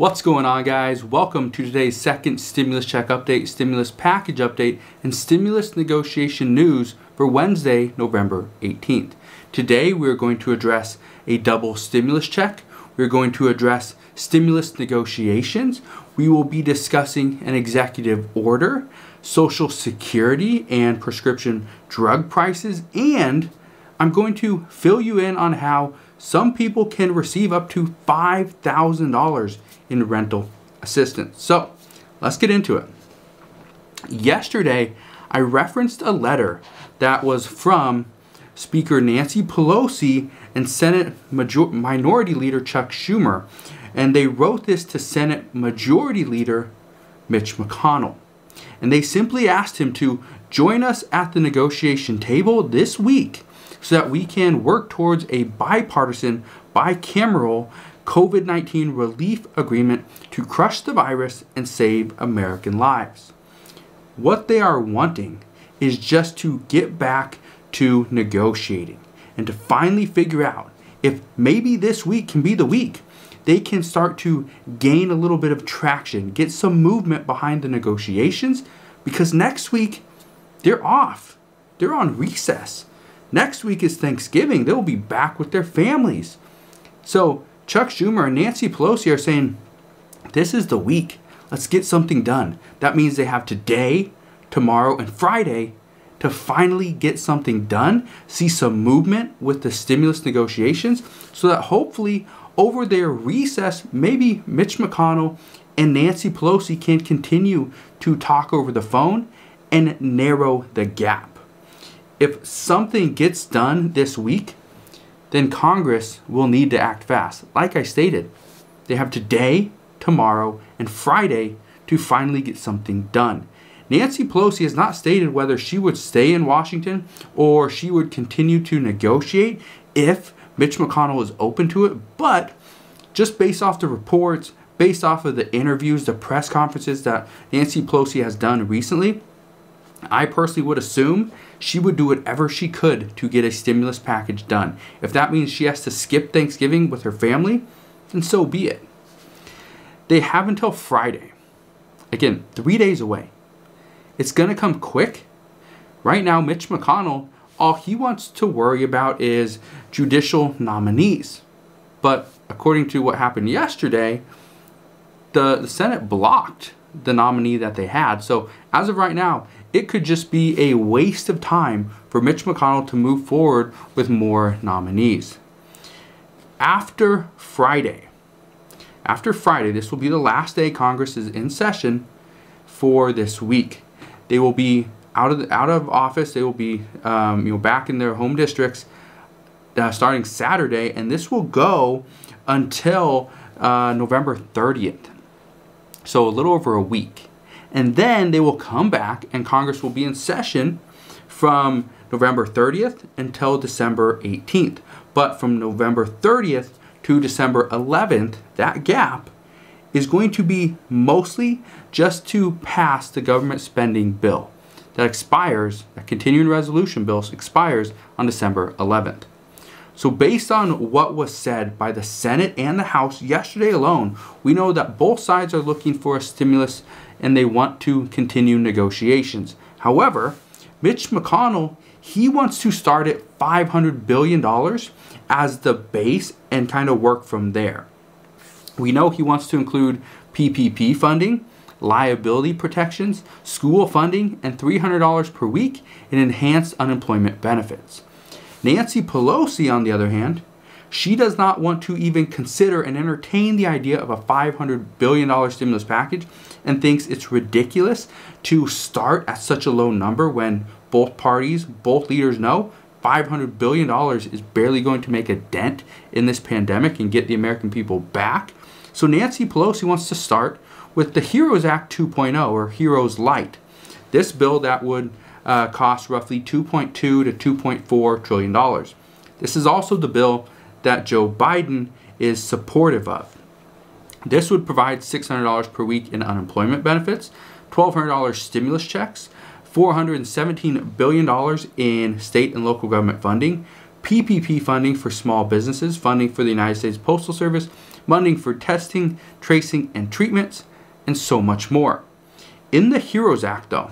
What's going on, guys? Welcome to today's second stimulus check update, stimulus package update, and stimulus negotiation news for Wednesday, November 18th. Today, we're going to address a double stimulus check. We're going to address stimulus negotiations. We will be discussing an executive order, Social Security and prescription drug prices, and I'm going to fill you in on how some people can receive up to $5,000 in rental assistance. So let's get into it. Yesterday, I referenced a letter that was from Speaker Nancy Pelosi and Senate Minority Leader Chuck Schumer, and they wrote this to Senate Majority Leader Mitch McConnell. And they simply asked him to join us at the negotiation table this week so that we can work towards a bipartisan, bicameral COVID-19 relief agreement to crush the virus and save American lives. What they are wanting is just to get back to negotiating and to finally figure out if maybe this week can be the week they can start to gain a little bit of traction, get some movement behind the negotiations, because next week they're off. They're on recess. Next week is Thanksgiving. They'll be back with their families. So Chuck Schumer and Nancy Pelosi are saying, this is the week. Let's get something done. That means they have today, tomorrow, and Friday to finally get something done, see some movement with the stimulus negotiations, so that hopefully over their recess, maybe Mitch McConnell and Nancy Pelosi can continue to talk over the phone and narrow the gap. If something gets done this week, then Congress will need to act fast. Like I stated, they have today, tomorrow, and Friday to finally get something done. Nancy Pelosi has not stated whether she would stay in Washington or she would continue to negotiate if Mitch McConnell is open to it, but just based off the reports, based off of the interviews, the press conferences that Nancy Pelosi has done recently, I personally would assume she would do whatever she could to get a stimulus package done. If that means she has to skip Thanksgiving with her family, then so be it. They have until Friday. Again, 3 days away. It's going to come quick. Right now, Mitch McConnell, all he wants to worry about is judicial nominees. But according to what happened yesterday, the Senate blocked the nominee that they had. So as of right now, it could just be a waste of time for Mitch McConnell to move forward with more nominees. After Friday, this will be the last day Congress is in session for this week. They will be out of office. They will be back in their home districts starting Saturday, and this will go until November 30th. So a little over a week. And then they will come back and Congress will be in session from November 30th until December 18th. But from November 30th to December 11th, that gap is going to be mostly just to pass the government spending bill that expires, that continuing resolution bill expires on December 11th. So based on what was said by the Senate and the House yesterday alone, we know that both sides are looking for a stimulus and they want to continue negotiations. However, Mitch McConnell, he wants to start at $500 billion as the base and kind of work from there. We know he wants to include PPP funding, liability protections, school funding, and $300 per week in enhanced unemployment benefits. Nancy Pelosi, on the other hand, she does not want to even consider and entertain the idea of a $500 billion stimulus package and thinks it's ridiculous to start at such a low number when both parties, both leaders know $500 billion is barely going to make a dent in this pandemic and get the American people back. So Nancy Pelosi wants to start with the HEROES Act 2.0 or HEROES Light. This bill that would cost roughly $2.2 to $2.4 trillion. This is also the bill that Joe Biden is supportive of. This would provide $600 per week in unemployment benefits, $1,200 stimulus checks, $417 billion in state and local government funding, PPP funding for small businesses, funding for the United States Postal Service, funding for testing, tracing, and treatments, and so much more. In the HEROES Act, though,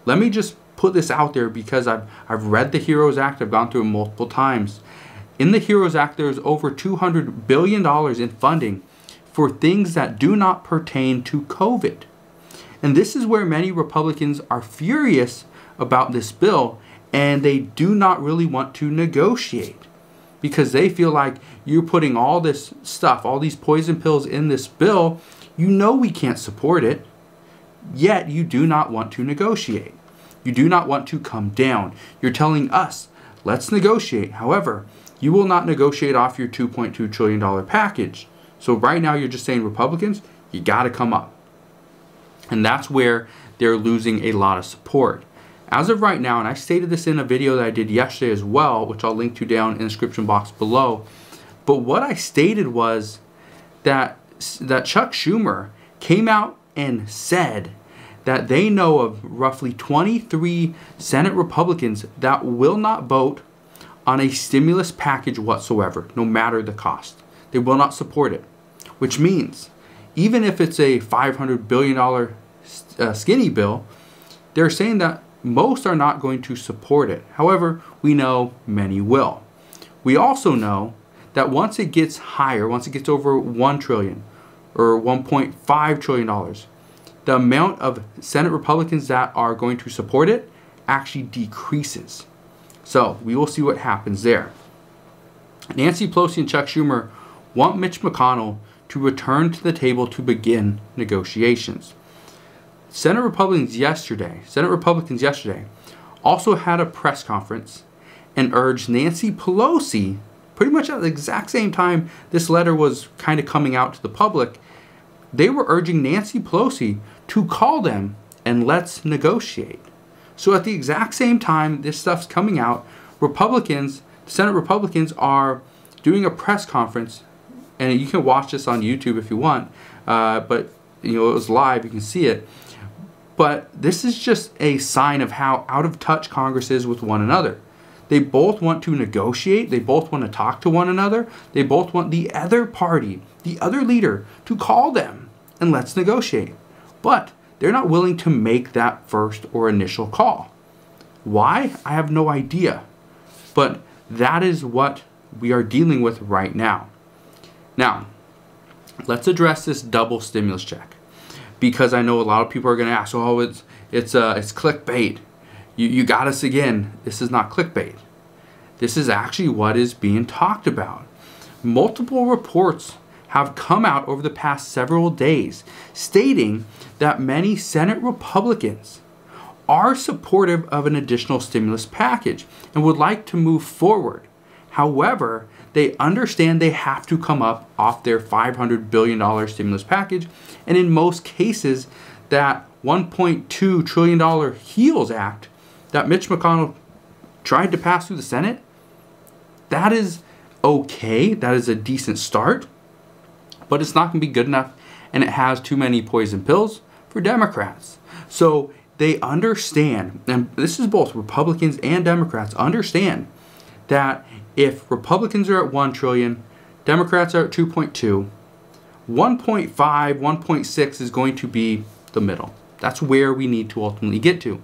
let me just put this out there because I've read the HEROES Act, I've gone through it multiple times. In the HEROES Act, there's over $200 billion in funding for things that do not pertain to COVID. And this is where many Republicans are furious about this bill, and they do not really want to negotiate because they feel like you're putting all this stuff, all these poison pills in this bill. You know we can't support it, yet you do not want to negotiate. You do not want to come down. You're telling us, let's negotiate. However, you will not negotiate off your $2.2 trillion package. So right now you're just saying, Republicans, you got to come up. And that's where they're losing a lot of support. As of right now, and I stated this in a video that I did yesterday as well, which I'll link to down in the description box below. But what I stated was that Chuck Schumer came out and said that they know of roughly 23 Senate Republicans that will not vote on a stimulus package whatsoever, no matter the cost. They will not support it, which means even if it's a $500 billion skinny bill, they're saying that most are not going to support it. However, we know many will. We also know that once it gets higher, once it gets over $1 trillion or $1.5 trillion, the amount of Senate Republicans that are going to support it actually decreases. So we will see what happens there. Nancy Pelosi and Chuck Schumer want Mitch McConnell to return to the table to begin negotiations. Senate Republicans yesterday also had a press conference and urged Nancy Pelosi, pretty much at the exact same time this letter was kind of coming out to the public, they were urging Nancy Pelosi to call them and let's negotiate. So at the exact same time this stuff's coming out, Senate Republicans are doing a press conference, and you can watch this on YouTube if you want, but you know, it was live, you can see it. But this is just a sign of how out of touch Congress is with one another. They both want to negotiate, they both want to talk to one another, they both want the other party, the other leader, to call them and let's negotiate. But they're not willing to make that first or initial call. Why? I have no idea. But that is what we are dealing with right now. Now, let's address this double stimulus check, because I know a lot of people are going to ask, oh, it's clickbait. You got us again. This is not clickbait. This is actually what is being talked about. Multiple reports have come out over the past several days stating that many Senate Republicans are supportive of an additional stimulus package and would like to move forward. However, they understand they have to come up off their $500 billion stimulus package, and in most cases, that $1.2 trillion HEALS Act that Mitch McConnell tried to pass through the Senate, that is okay, that is a decent start, but it's not going to be good enough, and it has too many poison pills for Democrats. So they understand, and this is both Republicans and Democrats understand, that if Republicans are at 1 trillion, Democrats are at 2.2, 1.5, 1.6 is going to be the middle. That's where we need to ultimately get to.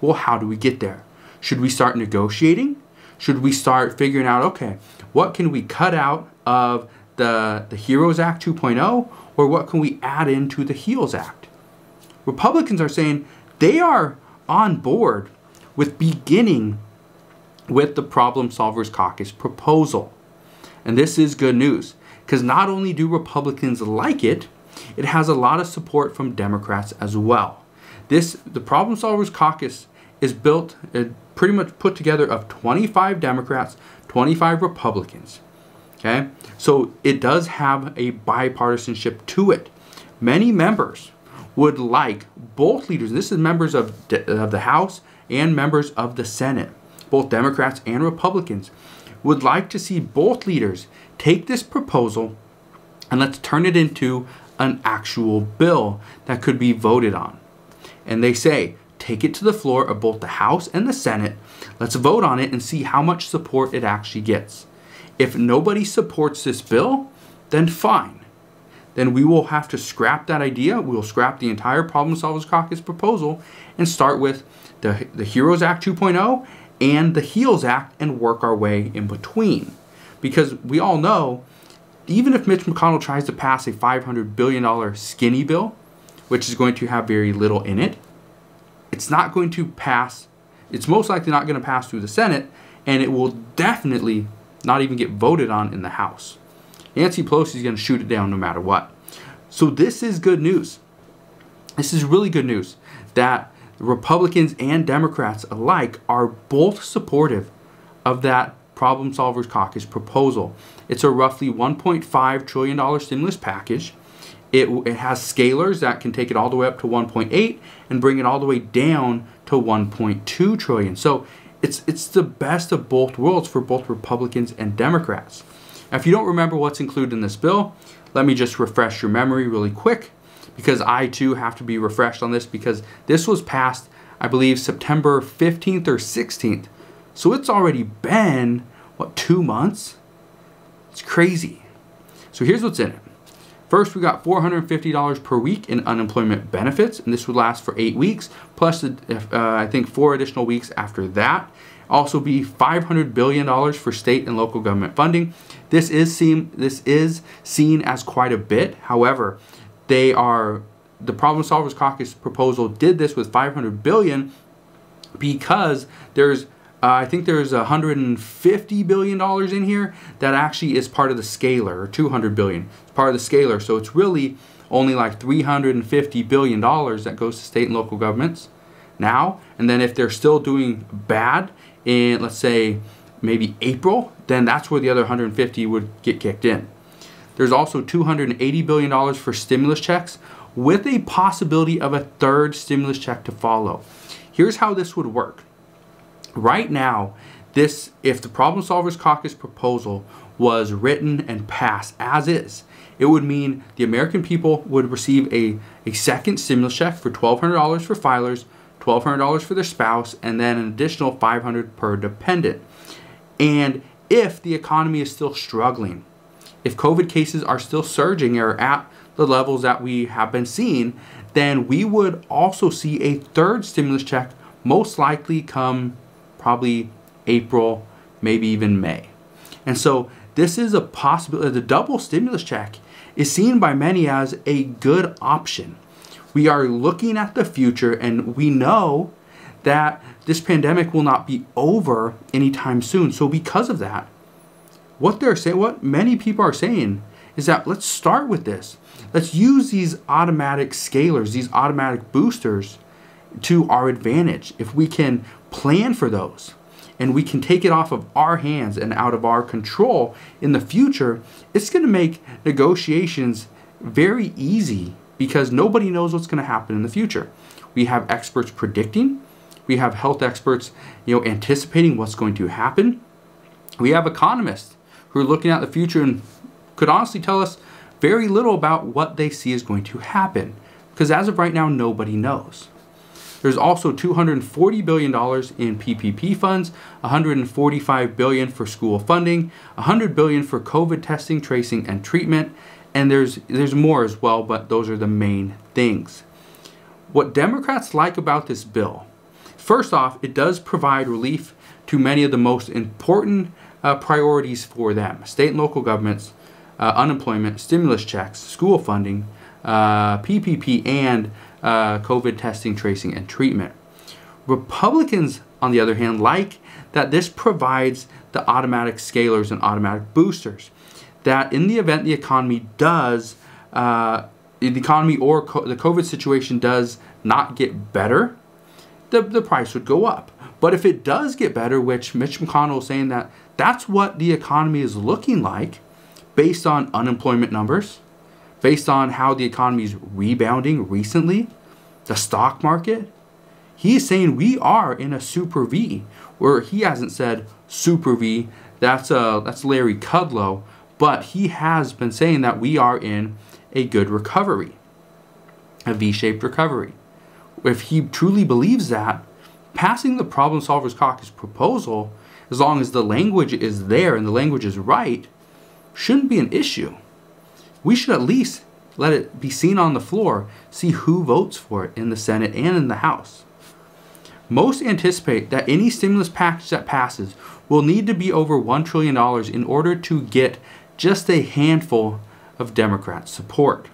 Well, how do we get there? Should we start negotiating? Should we start figuring out, okay, what can we cut out of the HEROES Act 2.0, or what can we add into the HEALS Act? Republicans are saying they are on board with beginning with the Problem Solvers Caucus proposal. And this is good news, because not only do Republicans like it, it has a lot of support from Democrats as well. The Problem Solvers Caucus is built, pretty much put together of 25 Democrats, 25 Republicans. Okay, so it does have a bipartisanship to it. Many members would like both leaders, and this is members of the House and members of the Senate, both Democrats and Republicans, would like to see both leaders take this proposal and let's turn it into an actual bill that could be voted on. And they say, take it to the floor of both the House and the Senate, let's vote on it and see how much support it actually gets. If nobody supports this bill, then fine. then we will have to scrap that idea. We will scrap the entire Problem Solvers Caucus proposal and start with the HEROES Act 2.0 and the HEALS Act and work our way in between. Because we all know, even if Mitch McConnell tries to pass a $500 billion skinny bill, which is going to have very little in it, it's not going to pass. It's most likely not going to pass through the Senate, and it will definitely not even get voted on in the House. Nancy Pelosi is going to shoot it down no matter what. So this is good news. This is really good news that Republicans and Democrats alike are both supportive of that Problem Solvers Caucus proposal. It's a roughly $1.5 trillion stimulus package. It has scalars that can take it all the way up to 1.8 and bring it all the way down to 1.2 trillion. So it's the best of both worlds for both Republicans and Democrats. Now, if you don't remember what's included in this bill, let me just refresh your memory really quick, because I too have to be refreshed on this, because this was passed, I believe, September 15th or 16th. So it's already been, what, 2 months? It's crazy. So here's what's in it. First, we got $450 per week in unemployment benefits, and this would last for 8 weeks, plus I think 4 additional weeks after that. Also be $500 billion for state and local government funding. This is seen as quite a bit. However, the Problem Solvers Caucus proposal did this with $500 billion because there's I think there's $150 billion in here that actually is part of the scalar, or $200 billion. It's part of the scalar, so it's really only like $350 billion that goes to state and local governments now. And then if they're still doing bad in, let's say, maybe April, then that's where the other 150 would get kicked in. There's also $280 billion for stimulus checks, with a possibility of a third stimulus check to follow. Here's how this would work. Right now, if the Problem Solvers Caucus proposal was written and passed as is, it would mean the American people would receive a second stimulus check for $1,200 for filers, $1,200 for their spouse, and then an additional $500 per dependent. And if the economy is still struggling, if COVID cases are still surging or at the levels that we have been seeing, then we would also see a third stimulus check, most likely come probably April, maybe even May. And so this is a possibility. The double stimulus check is seen by many as a good option. We are looking at the future, and we know that this pandemic will not be over anytime soon. So because of that, what many people are saying is that let's start with this. Let's use these automatic scalars, these automatic boosters, to our advantage. If we can plan for those and we can take it off of our hands and out of our control in the future, it's going to make negotiations very easy, because nobody knows what's going to happen in the future. We have experts predicting. We have health experts, anticipating what's going to happen. We have economists who are looking at the future and could honestly tell us very little about what they see is going to happen, because as of right now, nobody knows. There's also $240 billion in PPP funds, $145 billion for school funding, $100 billion for COVID testing, tracing, and treatment, and there's more as well, but those are the main things. What Democrats like about this bill, first off, it does provide relief to many of the most important priorities for them: state and local governments, unemployment, stimulus checks, school funding, PPP, and COVID testing, tracing, and treatment. Republicans, on the other hand, like that this provides the automatic scalars and automatic boosters, that in the event the economy does, the economy or the COVID situation does not get better, the price would go up. But if it does get better, which Mitch McConnell is saying that that's what the economy is looking like based on unemployment numbers, based on how the economy is rebounding recently, the stock market, he's saying we are in a super V, where he hasn't said super V, that's Larry Kudlow, but he has been saying that we are in a good recovery, a V-shaped recovery. If he truly believes that, passing the Problem Solvers Caucus proposal, as long as the language is there and the language is right, shouldn't be an issue. We should at least let it be seen on the floor, see who votes for it in the Senate and in the House. Most anticipate that any stimulus package that passes will need to be over $1 trillion in order to get just a handful of Democrats' support.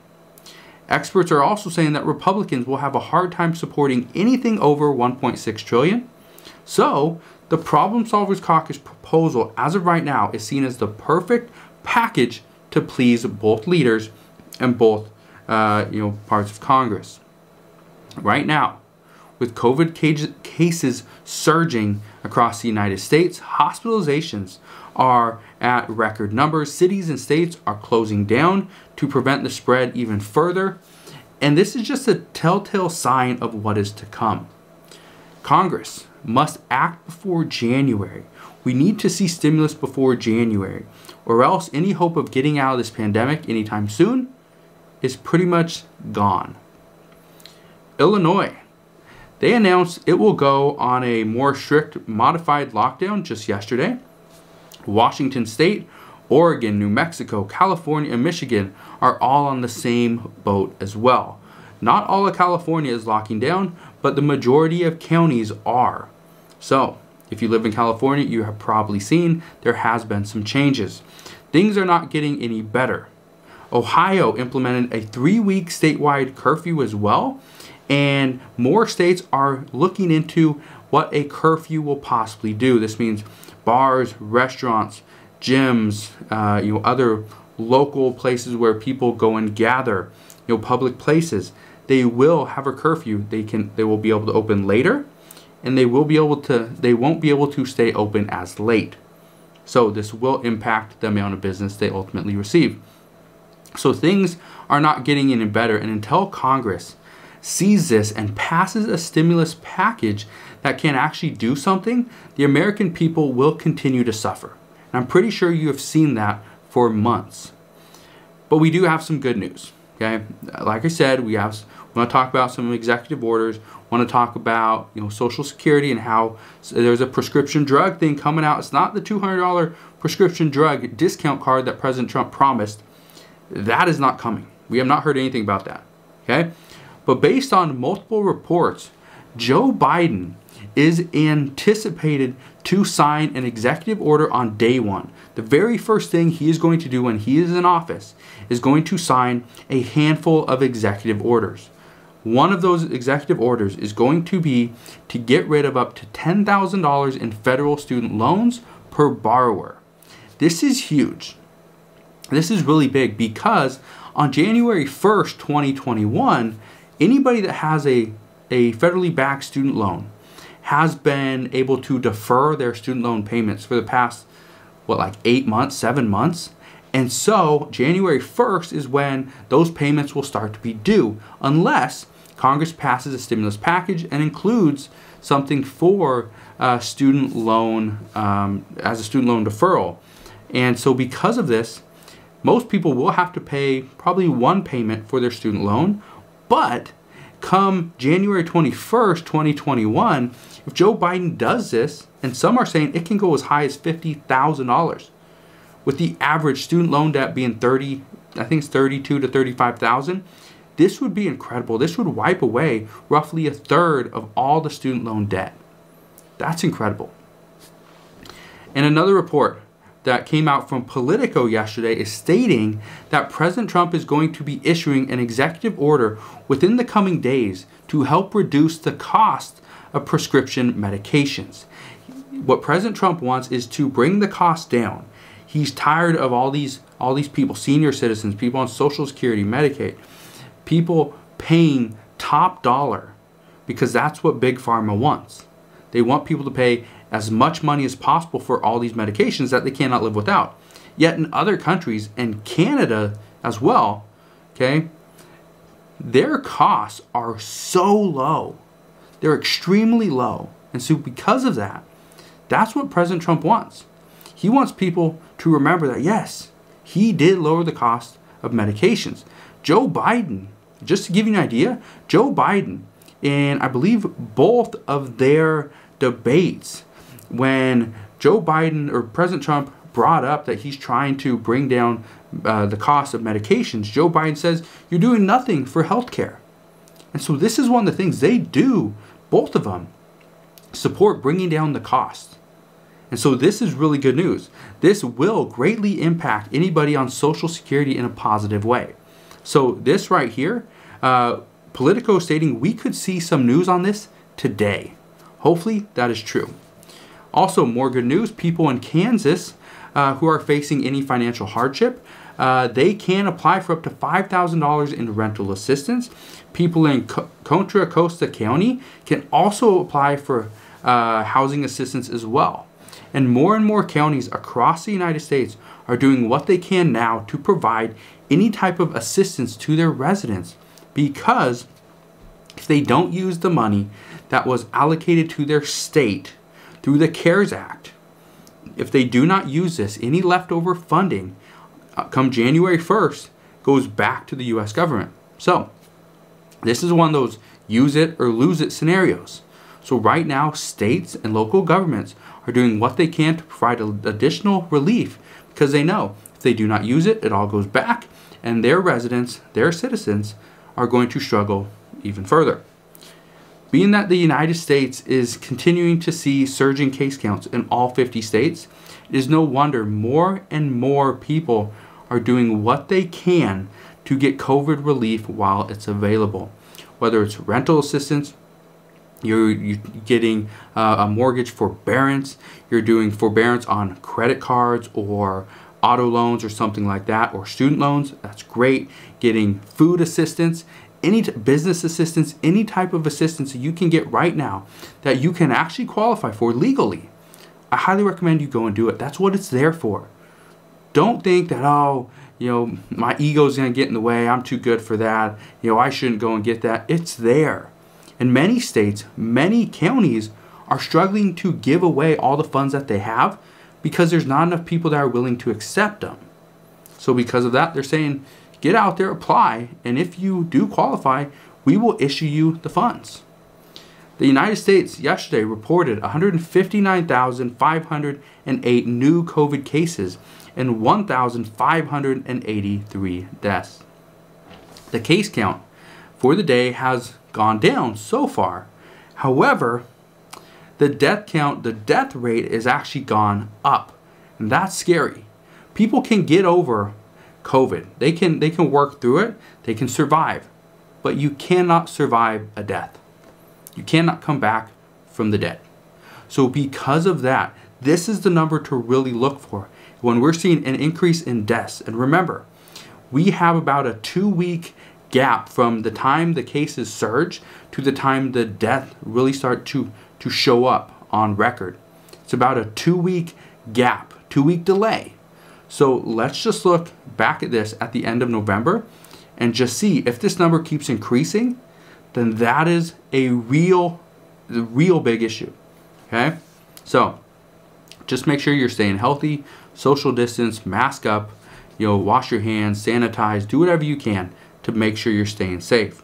Experts are also saying that Republicans will have a hard time supporting anything over $1.6 trillion. So, the Problem Solvers Caucus proposal as of right now is seen as the perfect package to please both leaders and both parts of Congress. Right now, with COVID cases surging across the United States, hospitalizations are at record numbers. Cities and states are closing down to prevent the spread even further. And this is just a telltale sign of what is to come. Congress must act before January. We need to see stimulus before January, or else any hope of getting out of this pandemic anytime soon is pretty much gone. Illinois. They announced it will go on a more strict modified lockdown just yesterday. Washington State, Oregon, New Mexico, California, and Michigan are all on the same boat as well. Not all of California is locking down, but the majority of counties are. So, if you live in California, you have probably seen there has been some changes. Things are not getting any better. Ohio implemented a 3-week statewide curfew as well, and more states are looking into what a curfew will possibly do. This means bars, restaurants, gyms, other local places where people go and gather, public places. They will have a curfew. They will be able to open later, and they won't be able to stay open as late. So this will impact the amount of business they ultimately receive. So things are not getting any better, and until Congress sees this and passes a stimulus package that can actually do something, the American people will continue to suffer. And I'm pretty sure you have seen that for months. But we do have some good news. Okay, like I said, we want to talk about some executive orders. Want to talk about Social Security and how there's a prescription drug thing coming out. It's not the $200 prescription drug discount card that President Trump promised. That is not coming. We have not heard anything about that. Okay, but based on multiple reports, Joe Biden is anticipated to sign an executive order on day one. The very first thing he is going to do when he is in office is going to sign a handful of executive orders. One of those executive orders is going to be to get rid of up to $10,000 in federal student loans per borrower. This is huge. This is really big because on January 1st, 2021, anybody that has a federally backed student loan has been able to defer their student loan payments for the past, 8 months, 7 months. And so January 1st is when those payments will start to be due, unless Congress passes a stimulus package and includes something for student loan as a student loan deferral. And so because of this, most people will have to pay probably one payment for their student loan, but come January 21st, 2021, if Joe Biden does this, and some are saying it can go as high as $50,000, with the average student loan debt being $32,000 to $35,000, this would be incredible. This would wipe away roughly a third of all the student loan debt. That's incredible. And another report that came out from Politico yesterday is stating that President Trump is going to be issuing an executive order within the coming days to help reduce the cost of prescription medications. What President Trump wants is to bring the cost down. He's tired of all these people, senior citizens, people on Social Security, Medicaid, people paying top dollar because that's what Big Pharma wants. They want people to pay as much money as possible for all these medications that they cannot live without. Yet in other countries, and Canada as well, okay, their costs are so low. They're extremely low. And so because of that, that's what President Trump wants. He wants people to remember that, yes, he did lower the cost of medications. Joe Biden, just to give you an idea, Joe Biden, and I believe both of their debates, when Joe Biden or President Trump brought up that he's trying to bring down the cost of medications, Joe Biden says you're doing nothing for healthcare. And so this is one of the things they do, both of them, support bringing down the cost. And so this is really good news. This will greatly impact anybody on Social Security in a positive way. So this right here, Politico stating we could see some news on this today. Hopefully that is true. Also, more good news, people in Kansas who are facing any financial hardship, they can apply for up to $5,000 in rental assistance. People in Contra Costa County can also apply for housing assistance as well. And more counties across the United States are doing what they can now to provide any type of assistance to their residents, because if they don't use the money that was allocated to their state through the CARES Act, if they do not use this, any leftover funding come January 1st goes back to the U.S. government. So this is one of those use it or lose it scenarios. So right now, states and local governments are doing what they can to provide additional relief, because they know if they do not use it, it all goes back, and their residents, their citizens, are going to struggle even further. Being that the United States is continuing to see surging case counts in all 50 states, it is no wonder more and more people are doing what they can to get COVID relief while it's available. Whether it's rental assistance, you're getting a mortgage forbearance, you're doing forbearance on credit cards or auto loans or something like that, or student loans, that's great. Getting food assistance, any business assistance, any type of assistance that you can get right now that you can actually qualify for legally. I highly recommend you go and do it. That's what it's there for. Don't think that, oh, my ego's going to get in the way. I'm too good for that. I shouldn't go and get that. It's there. In many states, many counties are struggling to give away all the funds that they have because there's not enough people that are willing to accept them. So because of that, they're saying, get out there, apply, and if you do qualify, we will issue you the funds. The United States yesterday reported 159,508 new COVID cases and 1,583 deaths. The case count for the day has gone down so far. However, the death count, the death rate is actually gone up. And that's scary. People can get over COVID. They can work through it. They can survive. But you cannot survive a death. You cannot come back from the dead. So because of that, this is the number to really look for when we're seeing an increase in deaths. And remember, we have about a 2-week gap from the time the cases surge to the time the death really start to show up on record. It's about a 2-week gap, 2-week delay. So let's just look back at this at the end of November and just see if this number keeps increasing, then that is a real big issue. Okay? So just make sure you're staying healthy, social distance, mask up, wash your hands, sanitize, do whatever you can to make sure you're staying safe.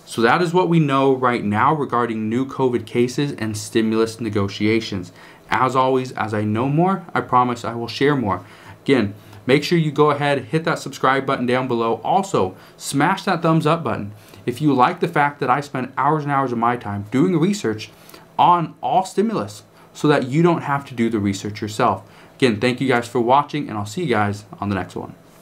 So that is what we know right now regarding new COVID cases and stimulus negotiations. As always, as I know more, I promise I will share more. Again, make sure you go ahead, hit that subscribe button down below. Also, smash that thumbs up button if you like the fact that I spend hours and hours of my time doing research on all stimulus so that you don't have to do the research yourself. Again, thank you guys for watching, and I'll see you guys on the next one.